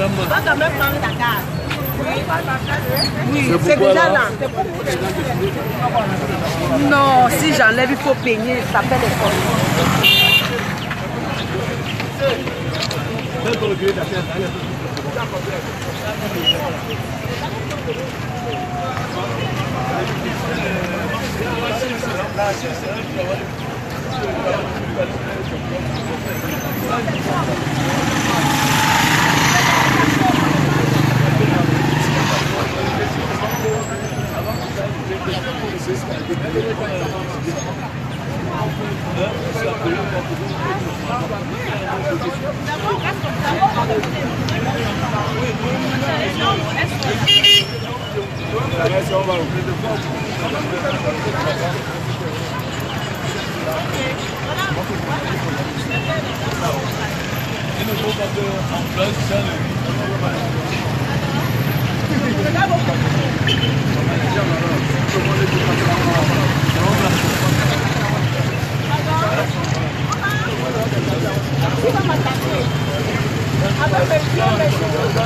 va quand même prendre ta carte. Oui, c'est déjà là. Non, si j'enlève, il faut peigner. Ça fait des choses.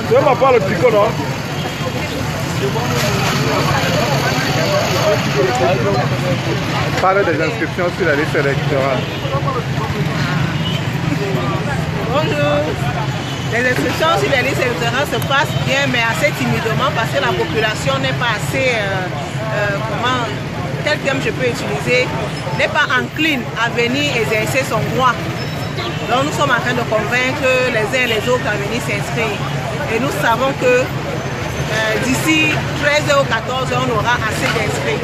Tu m'as pas le picot, non? Parle des inscriptions sur la liste électorale. Bonjour. Les inscriptions sur les listes électorales se passent bien, mais assez timidement parce que la population n'est pas assez, quel terme je peux utiliser, n'est pas encline à venir exercer son droit. Donc nous sommes en train de convaincre les uns et les autres à venir s'inscrire. Et nous savons que d'ici 13h ou 14h, on aura assez d'inscrits.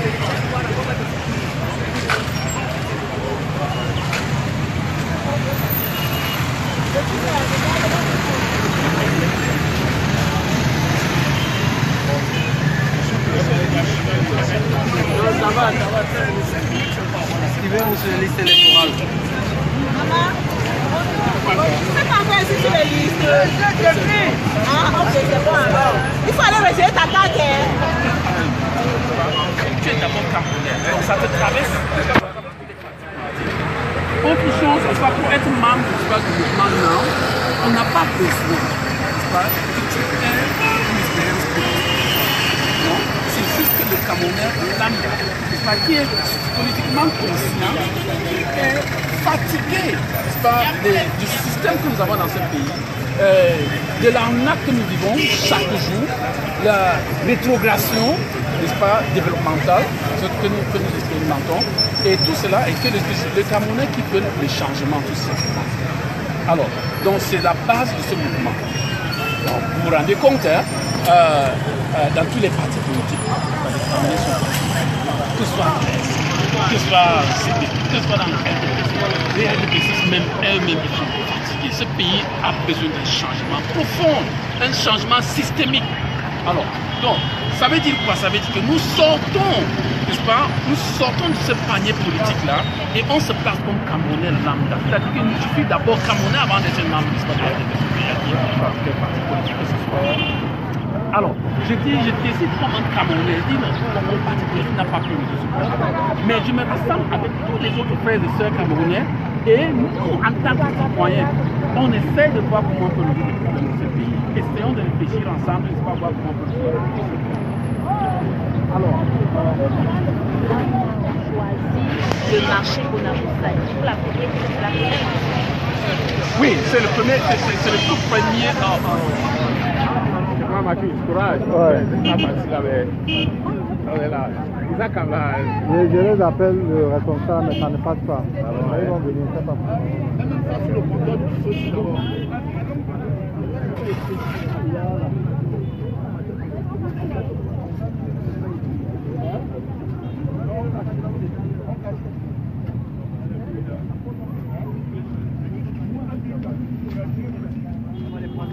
Inscrivez-vous sur la liste électorale. C'est pas encore ici sur les listes. Ah, ok, c'est bon alors. Il faut aller retirer ta carte. Tu es d'abord camerounais, donc ça te traverse. Autre chose, c'est pas pour être membre du mouvement now, on n'a pas besoin, c'est pas, que tu aies une expérience politique. Non, c'est juste que le Camerounais lambda, c'est pas, qui est politiquement conscient, est fatigué, c'est pas, du système que nous avons dans ce pays, de l'arnaque que nous vivons chaque jour, la rétrogression, n'est-ce pas, développementale, ce que nous expérimentons, et tout cela, et que le Camerounais qui veut le changement, tout simplement. Alors, donc c'est la base de ce mouvement. Donc, vous vous rendez compte, hein, dans tous les partis politiques, les Camerounais sont partis, que ce soit en Grèce, que ce soit CP, que ce soit dans les RDPC, même eux-mêmes, ils sont fatigués. Ce pays a besoin d'un changement profond, un changement systémique. Alors, donc, ça veut dire quoi? Ça veut dire que nous sortons, n'est-ce pas? Nous sortons de ce panier politique-là et on se place comme Camerounais lambda. C'est-à-dire qu'il nous suffit d'abord Camerounais avant d'être membre, n'est-ce pas, de quel parti politique que ce soit. Alors, je décide comme un Camerounais, je dis non, mon parti politique n'a pas pris de support. Mais je me rassemble avec tous les autres frères et sœurs camerounais et nous, en tant que citoyens, on essaie de voir comment on peut résoudre les problèmes de ce pays. Essayons de réfléchir ensemble, n'est-ce pas, voir comment on peut résoudre les problèmes. Alors, choisi le marché Bonaboussaï pour la première fois. oui, c'est le premier, c'est le tout premier. Courage. Ouais. Je les appelle le responsable, mais ça ne passe pas. Alors, ils vont venir, c'est pas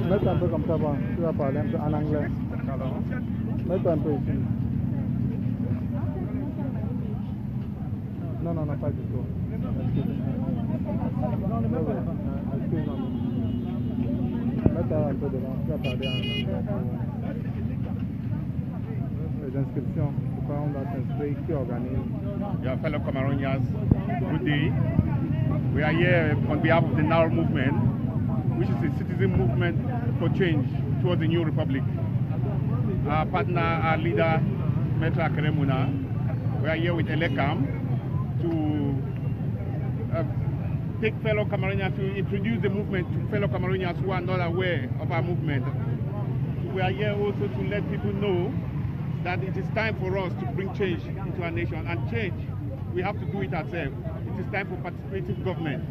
Mets-toi un peu comme ça, bon. Tu vas parler un peu en anglais. Mets-toi un peu ici. Non, pas du tout. Excuse-moi. Mets-toi un peu devant. Tu vas parler en anglais. Les inscriptions. Pourquoi on va s'inscrire? Qui organise? Your fellow Cameroonians, good day. We are here on behalf of the NAR movement, which is a citizen movement for change, to towards the new republic. Our partner, our leader, Maitre Akere Muna, we are here with Elekam to take fellow Cameroonians, to introduce the movement to fellow Cameroonians who are not aware of our movement. We are here also to let people know that it is time for us to bring change into our nation, and change, we have to do it ourselves. It is time for participative government.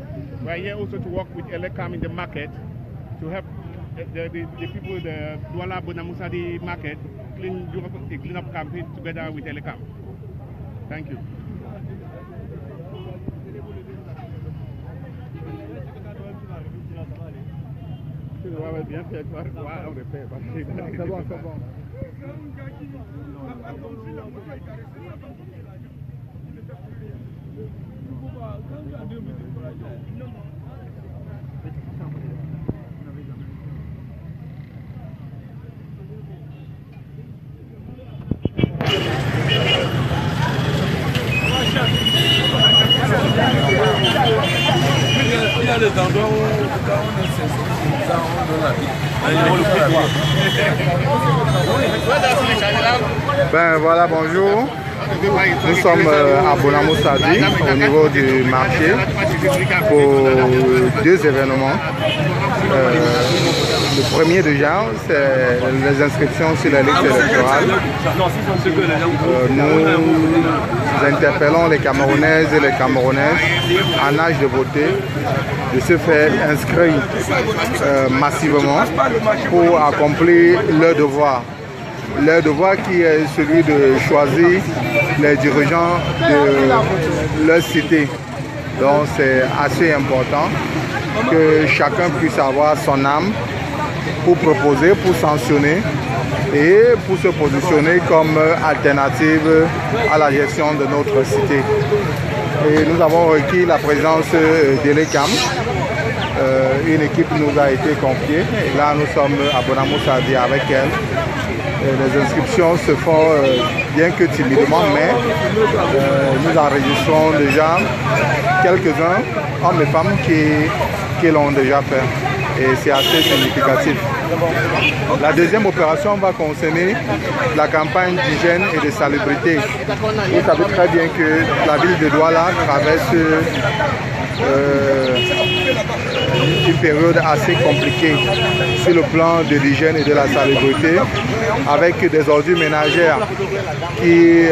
We are here also to work with Elekam in the market to help the people, the Douala Bonamusadi market, do a clean-up campaign together with Elekam. Thank you. C'est bon, c'est bon. Il y a des endroits où quand on est sensible, on donne la vie. Ben voilà, bonjour. Nous sommes à Bonamusadi au niveau du marché pour deux événements. Le premier déjà, c'est les inscriptions sur la liste électorale. Nous interpellons les Camerounaises et les Camerounaises en âge de voter de se faire inscrire massivement pour accomplir leur devoir. Leur devoir qui est celui de choisir les dirigeants de leur cité. Donc c'est assez important que chacun puisse avoir son âme pour proposer, pour sanctionner et pour se positionner comme alternative à la gestion de notre cité. Et nous avons requis la présence d'Elekam. Une équipe nous a été confiée et là nous sommes à Bonamusadi avec elle. Les inscriptions se font bien que timidement, mais nous enregistrons déjà quelques-uns, hommes et femmes, qui l'ont déjà fait. Et c'est assez significatif. La deuxième opération va concerner la campagne d'hygiène et de salubrité. Vous savez très bien que la ville de Douala traverse une période assez compliquée sur le plan de l'hygiène et de la salubrité, avec des ordures ménagères qui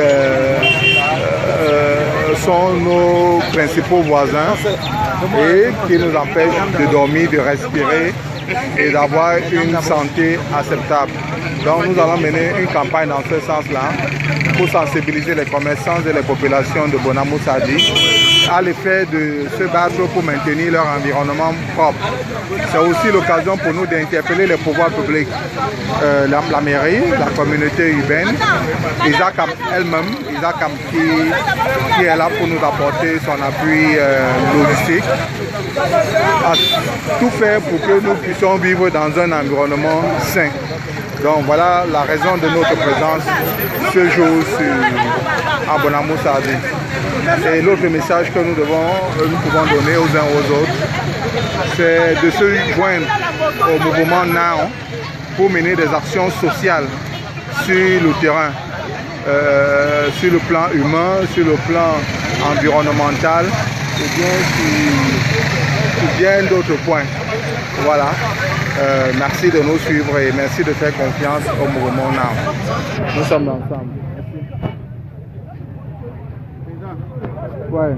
sont nos principaux voisins et qui nous empêchent de dormir, de respirer et d'avoir une santé acceptable. Donc nous allons mener une campagne dans ce sens-là pour sensibiliser les commerçants et les populations de Bonamusadi à l'effet de se battre pour maintenir leur environnement propre. C'est aussi l'occasion pour nous d'interpeller les pouvoirs publics, la mairie, la communauté urbaine, Isakam elle-même, Isakam qui est là pour nous apporter son appui logistique, à tout faire pour que nous puissions vivre dans un environnement sain. Donc voilà la raison de notre présence ce jour à Bonamusadi. Et l'autre message que nous pouvons donner aux uns aux autres, c'est de se joindre au mouvement NAO pour mener des actions sociales sur le terrain, sur le plan humain, sur le plan environnemental, et bien sur bien d'autres points. Voilà. Merci de nous suivre et merci de faire confiance au mouvement NAO. Nous sommes ensemble. Ouais.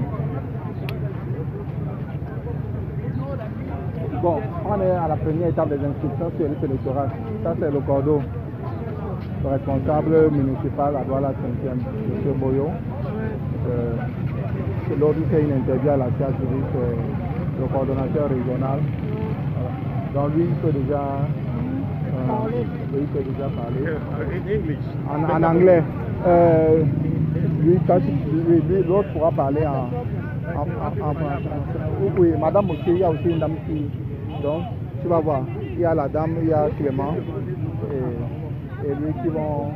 Bon, on est à la première étape des inscriptions sur la liste électorale. Ça, c'est le cordeau. Le responsable municipal à Douala 5e, M. Boyo. L'autre fait une interview à la CHV, c'est le coordonnateur régional. Donc lui, il peut déjà parler. En anglais. L'autre pourra parler en oui, Madame aussi, il y a aussi une dame qui. Donc, tu vas voir, il y a la dame, il y a Clément et lui qui vont.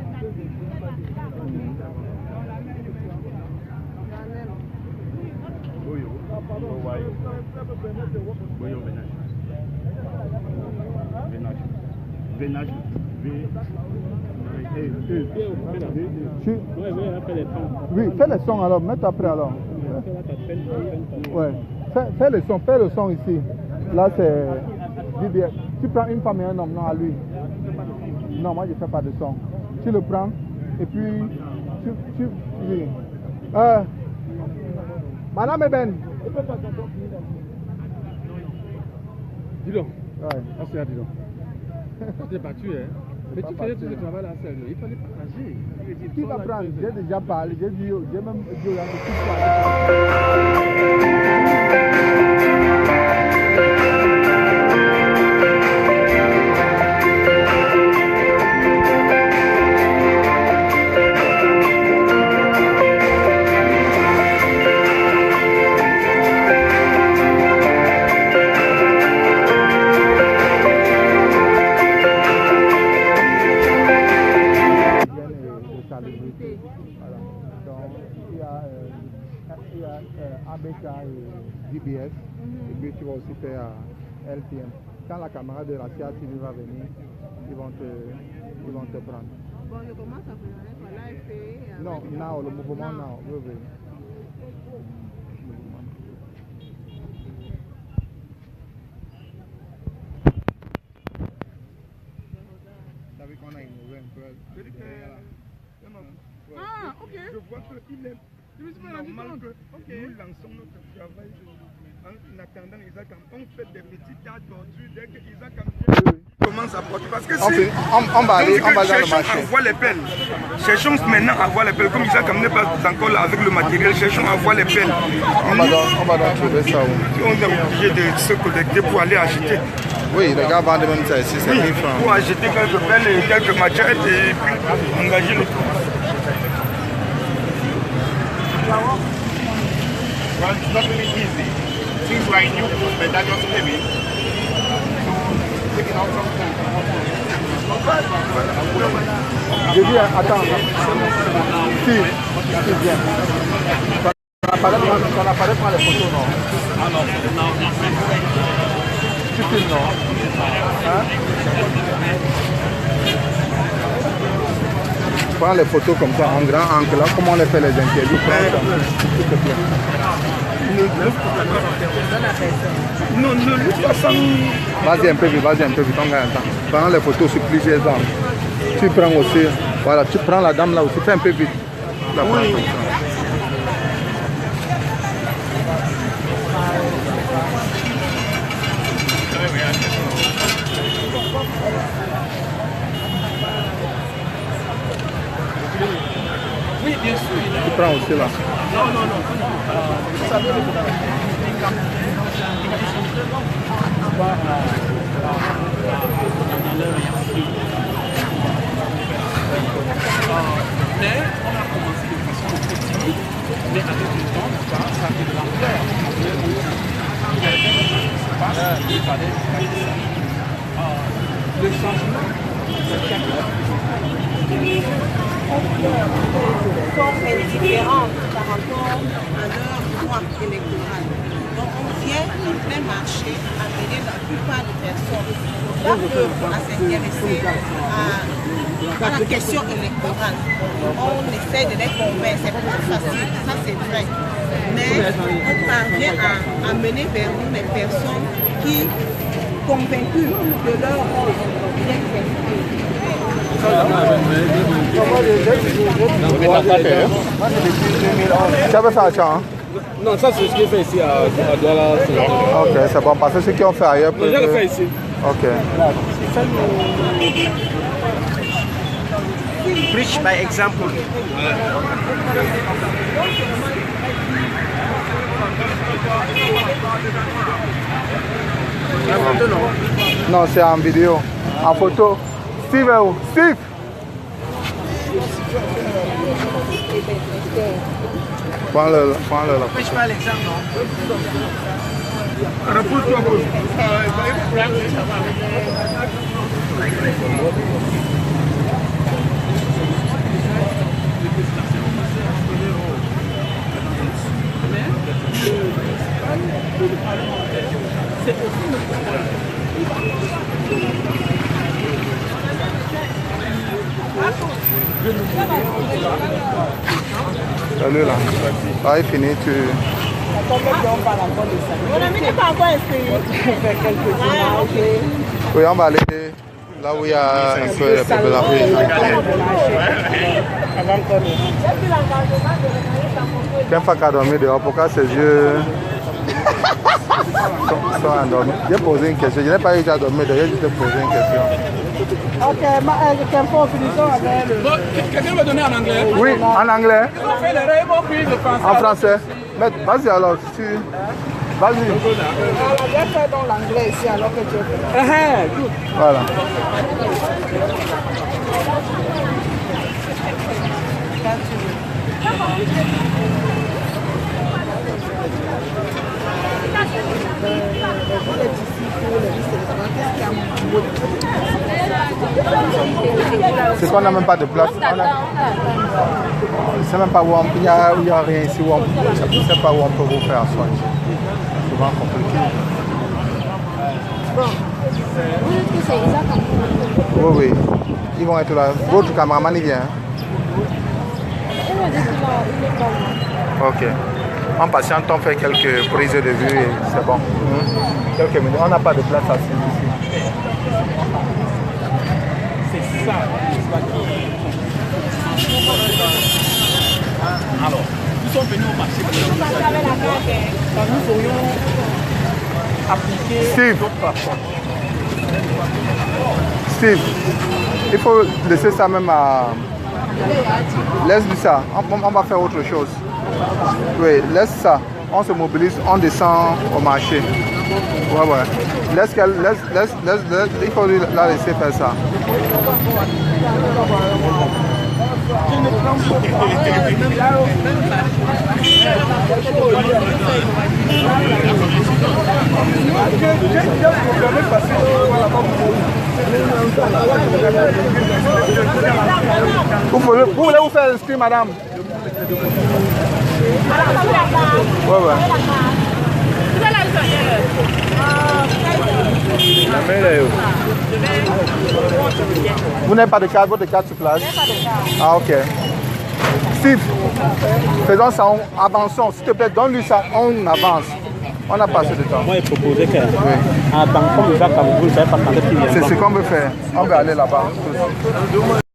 Vénage. Oui, fais les sons alors, mets après alors. Ouais. Fais le son ici. Là c'est VBS. Tu prends une femme et un homme, non à lui. Non, moi je fais pas de son. Tu le prends et puis oui. Madame Eben. Dis donc. Ouais. Ah, c'est dis donc. Tu t'es battu, hein. Mais tu faisais tout ce travail là seul. Il fallait partager. Qui va prendre? J'ai déjà parlé, j'ai même dit au Yann ABK et DBS, et puis tu vas aussi faire LTM. Quand la caméra de la CIA TV va venir, ils vont te prendre. Bon, je commence à présenter l'AFP. Non, now, le mouvement now, oui, oui. T'as vu qu'on a innové un peu. Ah, ok. Je vois qu'il est normal que nous lançons notre travail en attendant Isaac. On fait des petits tas d'ordures dès que Isaac commence à porter. Parce que si on va aller dans le marché. À voir les pelles. Cherchons maintenant à voir les pelles. Comme Isaac n'est pas encore là avec le matériel, cherchons à voir les pelles. On va donc trouver ça. On est obligé de se connecter pour aller acheter. Oui, les gars vendent même ça ici, c'est 1000 francs. Pour acheter quelques pelles et quelques machettes et puis engager le tout. Well, it's not really easy. Things were new, but that was heavy. So, taking out some time. J'ai dit, attends. Si, viens. Ton appareil prend les photos, non? Ah non, non. Tu filmes, non? Hein? Prends les photos comme ça, en grand angle, là, comment on les fait les interviews, prends ça, s'il te plaît. Non, ne lui pas ça. Vas-y un peu vite, on gagne un temps. Prends les photos sur plusieurs angles. Tu prends aussi, voilà, tu prends la dame là aussi, fais un peu vite. La prends comme ça. Oui, bien sûr. Tu prends aussi là. Non. Vous savez, mais on a commencé de façon très timide, mais avec le temps, ça a fait de l'ampleur. Il fallait le changement, c'est quelque forme est différente par rapport à leur droit électoral. Donc on vient en plein marché amener la plupart des personnes pas que à s'intéresser à la question électorale. On essaie de les convaincre, c'est pas facile, ça c'est vrai. Mais on parvient à amener vers nous les personnes qui, convaincues de leur rôle, viennent s'exprimer. Tu avais fait à Tchad, hein? Non, ça c'est ce qu'il fait ici à Douala. Ok, c'est bon, parce que ceux qui ont fait ailleurs. Non, je l'ai fait ici. Ok. Preach by example. La photo non? Non, c'est en vidéo. En photo. Steve est où? Steve! Prends-le là. Preach by l'exemple, non? Repousse-toi, repousse. c'est aussi Salut là. Ah, il finit, tu... Mon ami n'est pas encore inscrit. Ah, ok. Oui, on va aller là où il y a un peu de la rue. Qu'un fois qu'à dormir dehors, pourquoi ses yeux sont endormis? J'ai posé une question, je n'ai pas eu à dormir dehors, j'ai juste posé une question. Ok, finissons avec le... Quelqu'un veut donner en anglais? Oui, en anglais, On fait les rainbow puis le français. en français. Mais vas-y alors, tu... Vas-y. Alors, viens faire dans l'anglais ici alors que tu fais. Voilà. C'est qu'on n'a même pas de place. On ne sait même pas où il n'y a rien ici. On ne sait pas où on peut vous faire soin. C'est souvent compliqué. Oui, oui. Ils vont être là. Votre caméraman, il vient. Ok. En patiente, on fait quelques prises de vue et c'est bon. Quelques minutes. On n'a pas de place assise ici. C'est ça. Alors, nous sommes venus au marché pour nous aurions appliqué d'autres plateformes. Steve, il faut laisser ça même à... Laisse-lui ça. On va faire autre chose. Oui, laisse ça. On se mobilise, on descend au marché. Ouais, ouais. Laisse, il faut la laisser faire ça. Vous voulez vous faire inscrire, madame? Ouais, ouais. Vous n'avez pas de carte, votre carte sur place? Ah, ok. Steve, faisons ça, avançons. S'il te plaît, donne-lui ça, on avance. On a passé de temps. Moi, il proposait que, en tant que comme il va à Cameroun, je ne savais pas quand il vient. C'est ce qu'on veut faire. On veut aller là-bas.